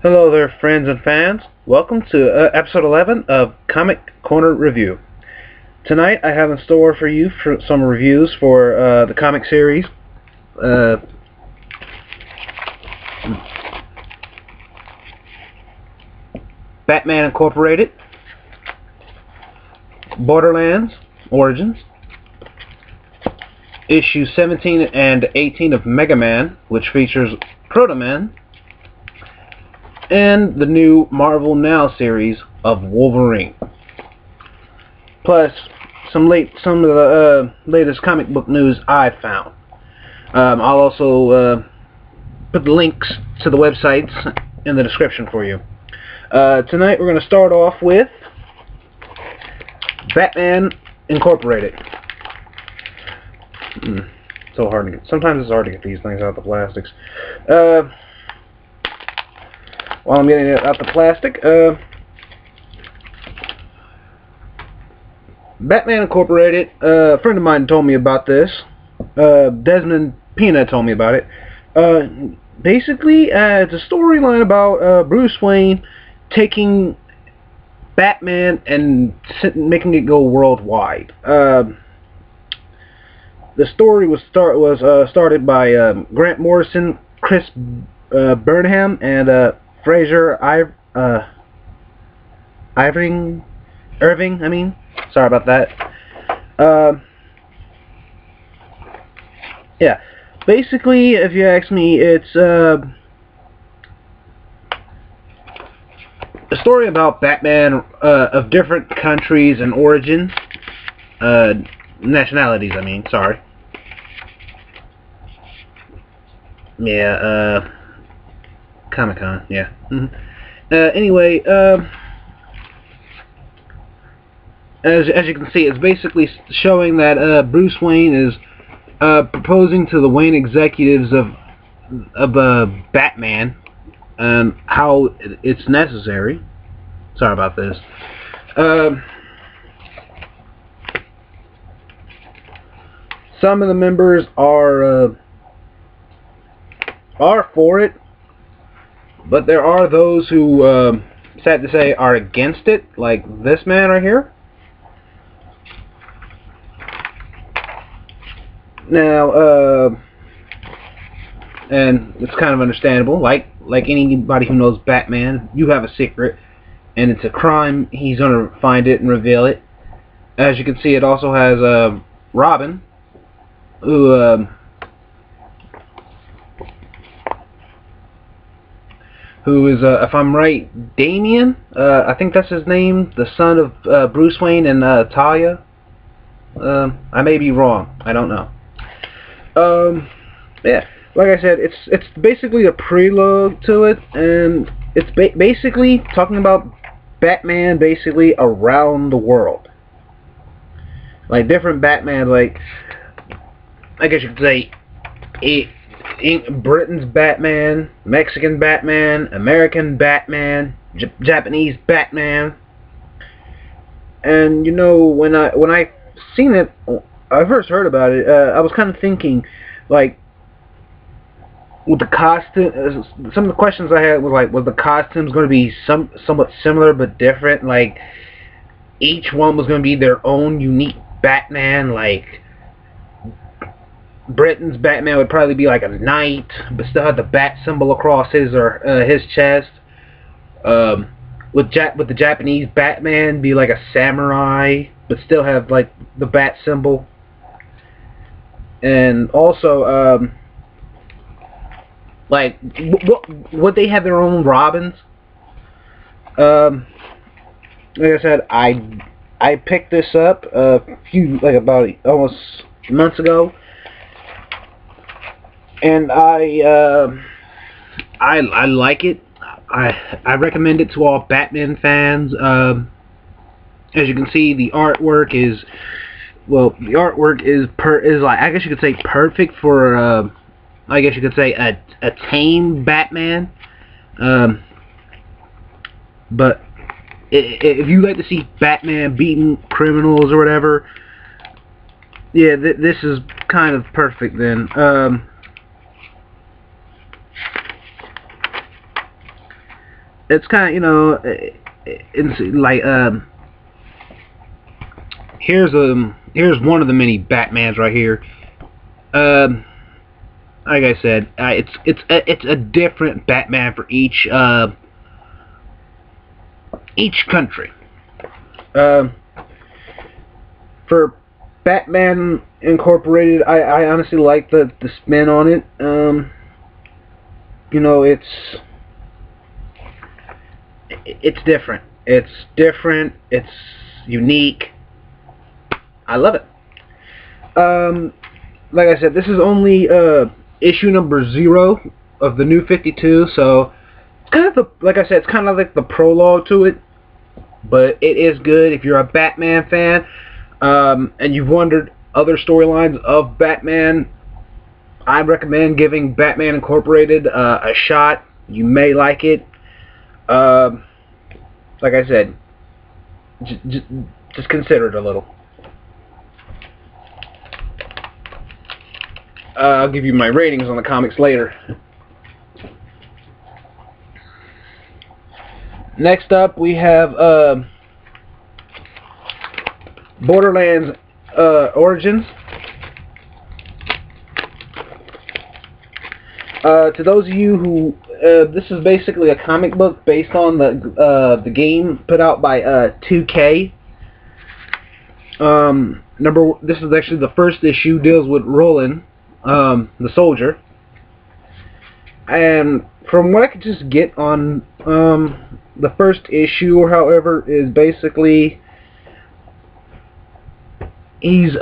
Hello there, friends and fans. Welcome to episode 11 of Comic Corner Review. Tonight I have in store for you some reviews for the comic series Batman Incorporated, Borderlands Origins, issue 17 and 18 of Mega Man, which features Proto Man, and the new Marvel Now series of Wolverine. Plus, some of the latest comic book news I found. I'll also put the links to the websites in the description for you. Tonight we're going to start off with Batman Incorporated. So hard to get. Sometimes it's hard to get these things out of the plastics. While I'm getting it out the plastic, Batman Incorporated, a friend of mine told me about this. Desmond Pina told me about it. Basically, it's a storyline about Bruce Wayne taking Batman and making it go worldwide. The story was started by Grant Morrison, Chris Burnham, and Fraser Irving. Sorry about that. Yeah. Basically, if you ask me, it's a story about Batman of different countries and origins, nationalities. Sorry. Yeah. Comic-Con, yeah. Anyway, as you can see, it's basically showing that Bruce Wayne is proposing to the Wayne executives of Batman and how it's necessary. Sorry about this. Some of the members are for it, but there are those who, sad to say, are against it, like this man right here. Now, and it's kind of understandable. Like anybody who knows Batman, you have a secret, and it's a crime. He's gonna find it and reveal it. As you can see, it also has Robin, who is, if I'm right, Damian. I think that's his name, the son of Bruce Wayne and Talia. I may be wrong. I don't know. Yeah, like I said, it's basically a prelude to it, and it's basically talking about Batman basically around the world. Like different Batman, like I guess you could say Britain's Batman, Mexican Batman, American Batman, Japanese Batman. And you know, when I seen it, I first heard about it, I was kind of thinking, like, with the costume, some of the questions I had was like, was the costumes going to be somewhat similar but different? Like, each one was going to be their own unique Batman. Like, Britain's Batman would probably be like a knight, but still have the bat symbol across his chest. With the Japanese Batman be like a samurai, but still have like the bat symbol. And also, like, would they have their own Robins? Like I said, I picked this up about almost months ago, and I like it. I recommend it to all Batman fans. As you can see, the artwork is, well, the artwork is like, I guess you could say, perfect for I guess you could say a tame Batman. But if you like to see Batman beating criminals or whatever, yeah, this is kind of perfect then. it's kind of, you know, it's like here's one of the many Batmans right here. Um, like I said, it's a different Batman for each country. Um, for Batman Incorporated, I honestly like the spin on it. You know, it's different. It's different. It's unique. I love it. Like I said, this is only issue number 0 of the New 52, so it's kind of like I said, it's kind of like the prologue to it. But it is good if you're a Batman fan, and you've wondered other storylines of Batman. I recommend giving Batman Incorporated a shot. You may like it. Like I said, just consider it a little. I'll give you my ratings on the comics later. Next up, we have Borderlands Origins. To those of you who, this is basically a comic book based on the game put out by 2K. This is actually the first issue, deals with Roland, the soldier. And from what I could just get on the first issue, or however, is basically he's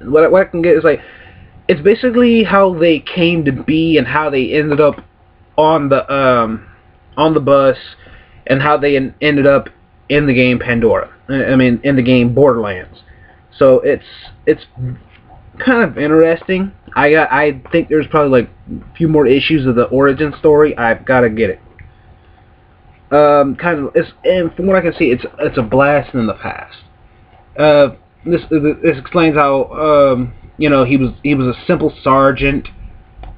what I can get is like, it's basically how they came to be and how they ended up on the bus, and how they ended up in the game Pandora. I mean, in the game Borderlands. So it's kind of interesting. I think there's probably like a few more issues of the origin story. I've got to get it. And from what I can see, it's a blast in the past. This explains how you know, he was a simple sergeant.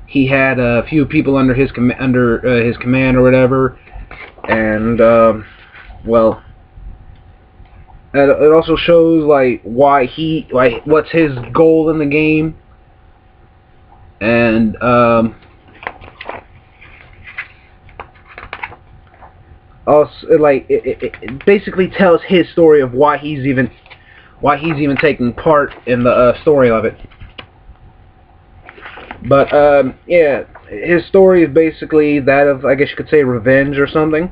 He had a few people under his command or whatever, and well, it also shows like what's his goal in the game, and also like it basically tells his story of why he's even taking part in the story of it. But yeah, his story is basically that of, I guess you could say, revenge or something.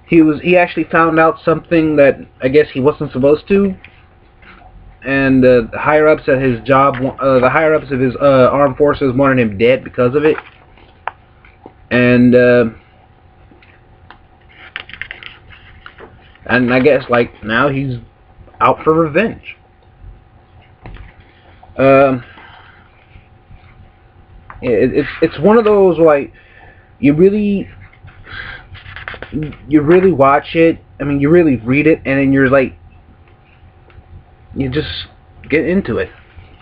He actually found out something that I guess he wasn't supposed to, and the higher ups at his job, the higher ups of his armed forces wanted him dead because of it, and I guess like now he's out for revenge. It's one of those like you really watch it. I mean, you really read it, and then you're like, you just get into it.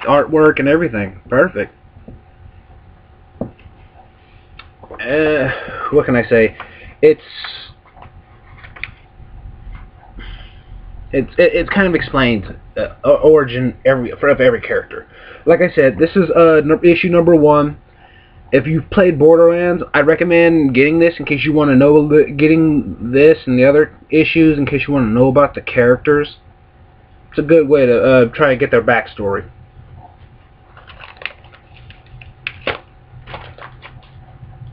Artwork and everything, perfect. What can I say? It kind of explains origin of every character. Like I said, this is issue number 1. If you've played Borderlands, I recommend getting this in case you want to know, getting this and the other issues in case you want to know about the characters. It's a good way to try and get their backstory.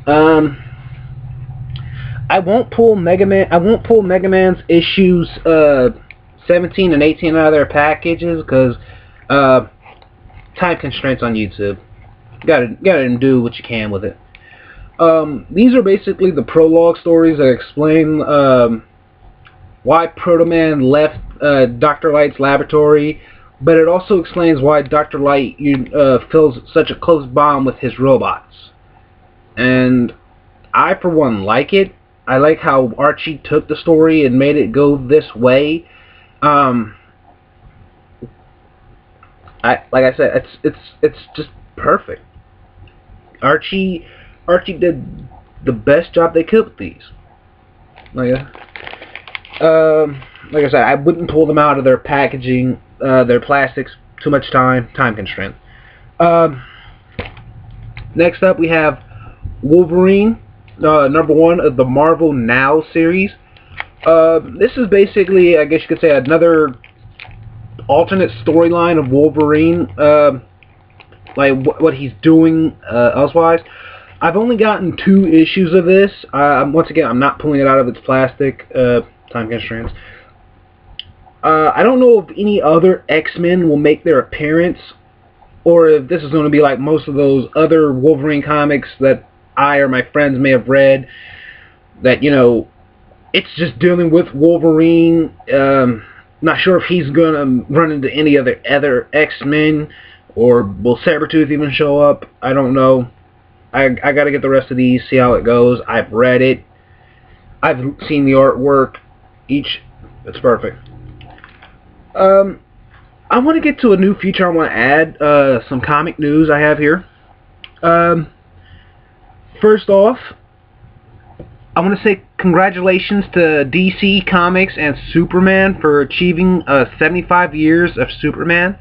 I won't pull Mega Man's issues 17 and 18 out of their packages because time constraints on YouTube. Gotta do what you can with it. These are basically the prologue stories that explain why Proto Man left Dr. Light's laboratory, but it also explains why Dr. Light feels such a close bond with his robots. And I, for one, like it. I like how Archie took the story and made it go this way. Like I said, it's just perfect. Archie did the best job they could with these. Like, like I said, I wouldn't pull them out of their packaging, their plastics. Too much time constraint. Next up, we have Wolverine, #1 of the Marvel Now series. This is basically, I guess you could say, another alternate storyline of Wolverine, like what he's doing elsewise. I've only gotten 2 issues of this. Once again, I'm not pulling it out of its plastic, time constraints. I don't know if any other X-Men will make their appearance, or if this is going to be like most of those other Wolverine comics that I or my friends may have read, that, you know, it's just dealing with Wolverine. Not sure if he's going to run into any other X-Men, or will Sabretooth even show up. I don't know. I got to get the rest of these, see how it goes. I've read it. I've seen the artwork. It's perfect. I want to get to a new feature I want to add, some comic news I have here. First off, I want to say congratulations to DC Comics and Superman for achieving 75 years of Superman.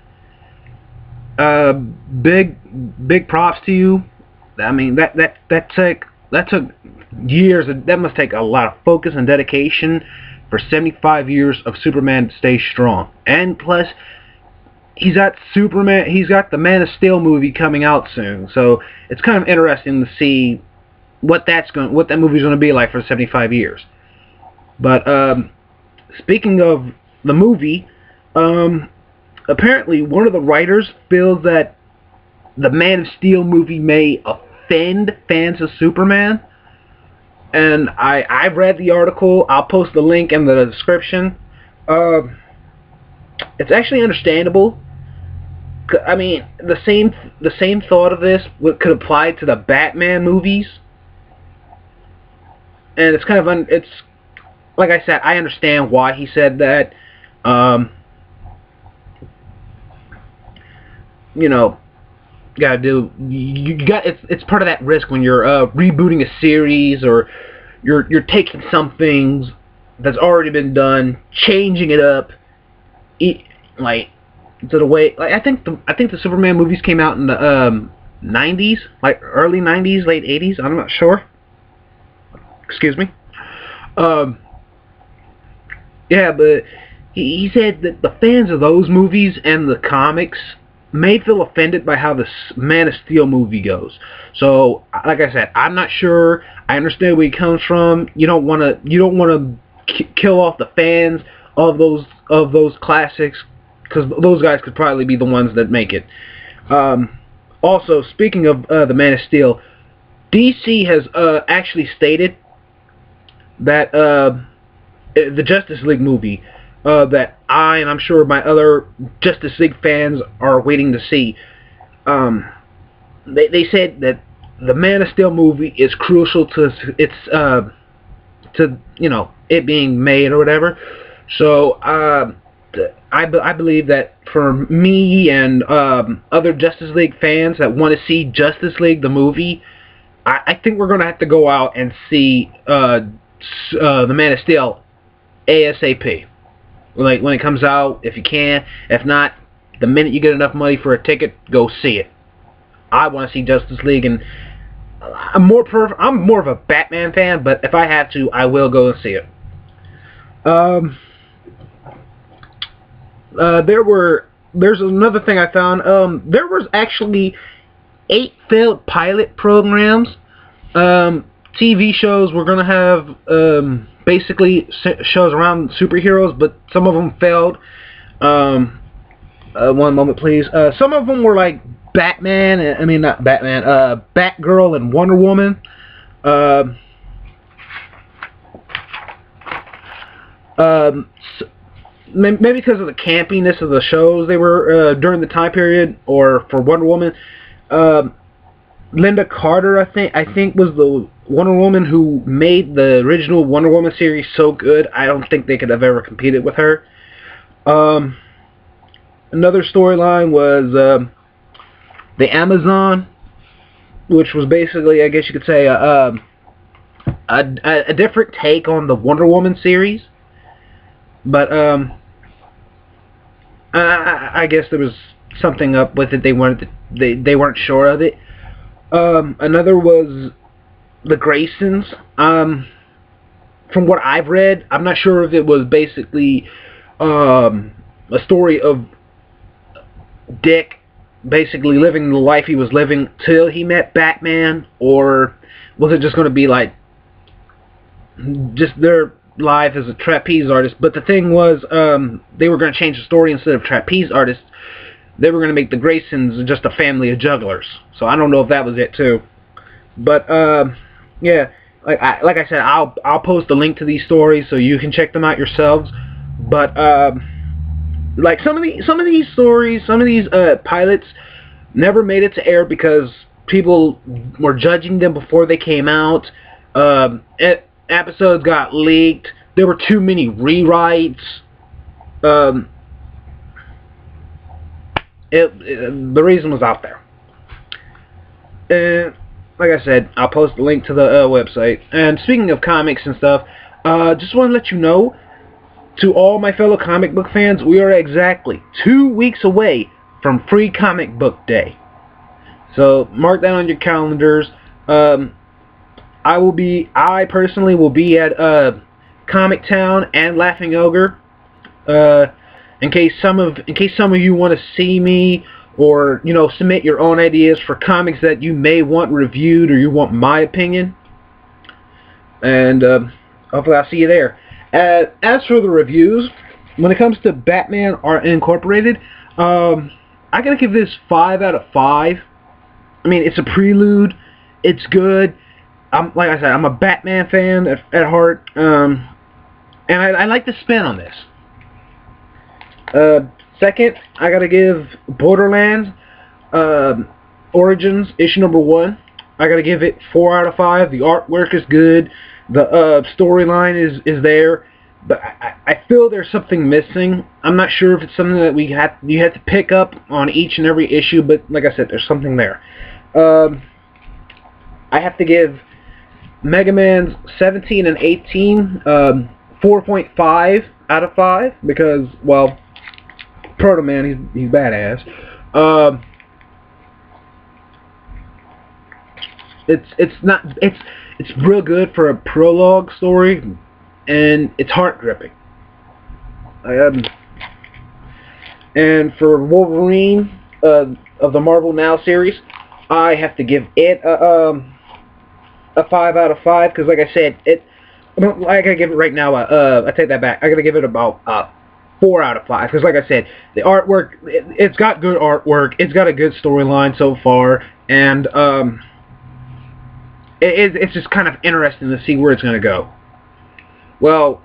Big props to you. I mean, that took years. That must take a lot of focus and dedication for 75 years of Superman to stay strong. And plus, he's got the Man of Steel movie coming out soon, so it's kind of interesting to see what that movie's going to be like for 75 years. But speaking of the movie, apparently one of the writers feels that the Man of Steel movie may offend fans of Superman. And I've read the article. I'll post the link in the description. It's actually understandable. I mean, the same thought of this could apply to the Batman movies. And it's kind of it's like I said, I understand why he said that. You know, it's part of that risk when you're rebooting a series, or you're taking some things that's already been done, changing it up, like to the way. Like I think the Superman movies came out in the 90s, like early 90s, late 80s. I'm not sure. Excuse me. Yeah, but he said that the fans of those movies and the comics may feel offended by how the Man of Steel movie goes. So, like I said, I'm not sure. I understand where he comes from. You don't want to kill off the fans of those classics, because those guys could probably be the ones that make it. Also, speaking of the Man of Steel, DC has actually stated that the Justice League movie, that and I'm sure my other Justice League fans are waiting to see. They said that the Man of Steel movie is crucial to its to it being made or whatever. So I believe that for me and other Justice League fans that want to see Justice League the movie, I think we're gonna have to go out and see the Man of Steel ASAP. Like when it comes out, if you can. If not, the minute you get enough money for a ticket, go see it. I want to see Justice League, and I'm more of a Batman fan, but if I have to, I will go and see it. There's another thing I found. There was actually 8 failed pilot programs. TV shows were gonna have basically shows around superheroes, but some of them failed. One moment, please. Some of them were like Batman. I mean, not Batman. Batgirl and Wonder Woman. Maybe because of the campiness of the shows they were during the time period, or for Wonder Woman. Linda Carter, I think was the Wonder Woman who made the original Wonder Woman series so good. I don't think they could have ever competed with her. Another storyline was the Amazon, which was basically, I guess you could say, a different take on the Wonder Woman series. But I guess there was something up with it. They weren't sure of it. Another was the Graysons. From what I've read, I'm not sure if it was basically a story of Dick basically living the life he was living till he met Batman, or was it just going to be like just their life as a trapeze artist? But the thing was, they were going to change the story. Instead of trapeze artists, they were going to make the Graysons just a family of jugglers. So I don't know if that was it too. But yeah, like I said, I'll post a link to these stories so you can check them out yourselves. But like some of these stories, some of these pilots never made it to air because people were judging them before they came out. Episodes got leaked. There were too many rewrites. The reason was out there. And like I said, I'll post a link to the website. And speaking of comics and stuff, just want to let you know, to all my fellow comic book fans, we are exactly 2 weeks away from Free Comic Book Day. So mark that on your calendars. I personally will be at Comic Town and Laughing Ogre. In case some of you want to see me, or submit your own ideas for comics that you may want reviewed, or you want my opinion. And hopefully I'll see you there. As for the reviews, when it comes to Batman Art Incorporated, I gotta give this 5 out of 5. I mean, it's a prelude. It's good. Like I said, I'm a Batman fan at heart, and I like the spin on this. Second, I gotta give Borderlands Origins issue number 1. I gotta give it 4 out of 5. The artwork is good. The storyline is there, but I feel there's something missing. I'm not sure if it's something that you have to pick up on each and every issue, but like I said, there's something there. I have to give Mega Man's 17 and 18 4.5 out of 5 because, well, Proto Man, he's badass. It's real good for a prologue story, and it's heart gripping. And for Wolverine of the Marvel Now series, I have to give it a 5 out of 5 because, like I said, I gotta give it right now. I take that back. I gotta give it about 4 out of 5 because, like I said, the artwork, it's got good artwork. It's got a good storyline so far, and it's just kind of interesting to see where it's gonna go. Well,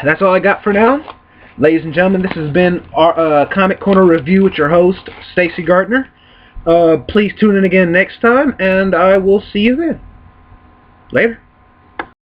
that's all I got for now. Ladies and gentlemen, this has been our Comic Corner review with your host, Stacy Gardner. Please tune in again next time, and I will see you then. Later.